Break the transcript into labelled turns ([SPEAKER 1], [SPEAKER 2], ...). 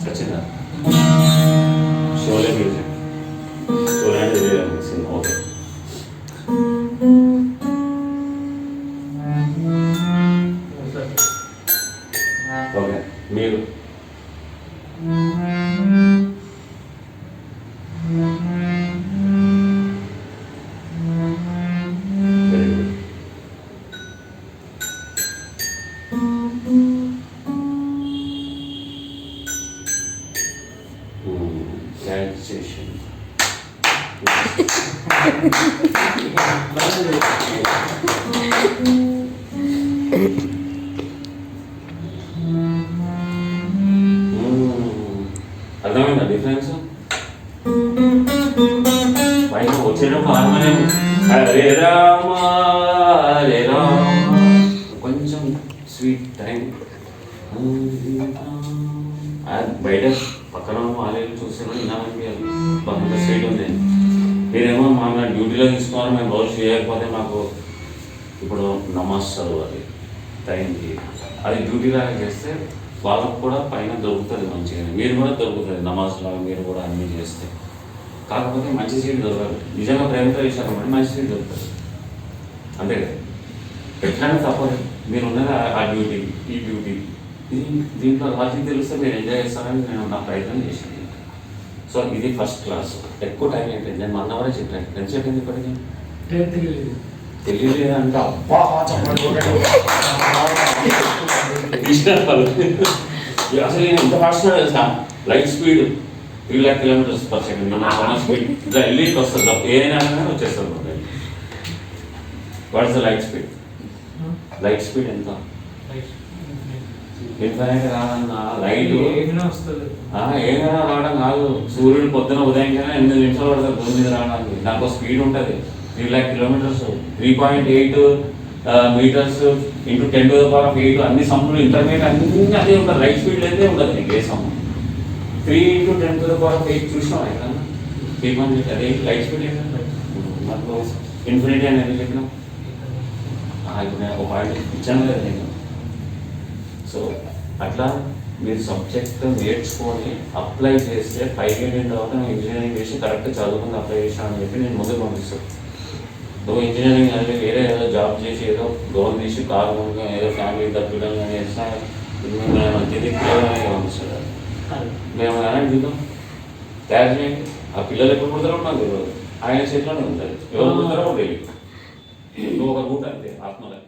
[SPEAKER 1] వచ్చిందా షోలే మ్యూజిక్ షోలే అంటే cinema okay okay మీరు వెరీ గుడ్ క్యాల్కులేషన్ అర్థమైందా డిఫరెన్స్ పైన వచ్చేటప్పుడు హార్మోనియం హరే రామ హరే రామ కొంచెం స్వీట్ టైం బయట పక్కన ఆలయాలు చూస్తున్నా వినాలనిపించాలి అంత స్వీట్ ఉంది మీరేమో మా డ్యూటీలో తీసుకోవాలి మేము రోజు చేయకపోతే మాకు ఇప్పుడు నమాజ్ చదవాలి టైంకి అది డ్యూటీ లాగా చేస్తే వాళ్ళకు కూడా పైన దొరుకుతుంది మంచిగా మీరు కూడా దొరుకుతుంది నమాజ్ లాగా మీరు కూడా అన్నీ చేస్తే కాకపోతే మంచి సీట్ దొరకదు నిజంగా ప్రేమతో చేశారు మంచి సీట్ దొరుకుతుంది అంతే కదా ఎట్లయినా తప్పదు మీరు ఉన్నది ఆ డ్యూటీ ఈ డ్యూటీ దీంట్లో లాజిక్ తెలిస్తే మీరు ఎంజాయ్ చేస్తారని నేను నా ప్రయత్నం చేశాను సో ఇది ఫస్ట్ క్లాస్ ఎక్కువ టైం అయిపోయింది నేను 1 అవరే చెప్పాను ఎంత చెప్పింది ఇప్పటికీ తెలియలేదు అంటే అబ్బా అసలు నేను ఎంత ఫాస్ట్ తెలుసా light speed 3 lakh kilometers per second speed ఇట్లా వెళ్ళికి వస్తుంది ఏదైనా వచ్చేస్తుంది what is the light speed ఎంత ఇన్ఫైనైట్ కాదన్న లైట్ ఏమైనా రావడం కాదు సూర్యుడు పొద్దున ఉదయంకైనా 8 నిమిషాలు పడుతుంది భూమి మీద రావడానికి దాంట్లో స్పీడ్ ఉంటుంది 3 lakh kilometers 3.8 meters into 10⁸ అన్ని సమ్ములు ఇంటర్మీడియట్ అన్ని అదే ఉంటుంది లైట్ స్పీడ్ అయితే ఉండదు నీకు ఏ సమ్ము 3 into 10⁸ చూసినాం ఎక్కడన్నా 3.8 అదే లైట్ స్పీడ్ ఏంటంటే మనకు ఇన్ఫినిటీ అని ఎందుకు చెప్పినాం ఇప్పుడు నేను ఒక పాయింట్ ఇచ్చాను కదా నేను సో అట్లా మీరు సబ్జెక్ట్ నేర్చుకొని అప్లై చేస్తే పైకి వెళ్ళిన తర్వాత నేను ఇంజనీరింగ్ చేసి కరెక్ట్ చదువుకుని అప్లై చేసాను అని చెప్పి నేను ముందుకు పంపిస్తాను నువ్వు ఇంజనీరింగ్ అనేది వేరే ఏదో జాబ్ చేసి ఏదో లోన్ తీసి కారు కొనుక ఏదో ఫ్యామిలీ తప్పిడం కానీ చేసినా మంచిది పంపిస్తాడు మేము కానీ చూద్దాం తయారు చేయండి ఆ పిల్లలు ఎప్పుడు పుడతారో నాకు తెలియదు ఆయన చేతిలోనే ఉంటుంది ఎవరు పుడతారో తెలియదు నువ్వు ఒక రూట్ అంతే ఆత్మలకి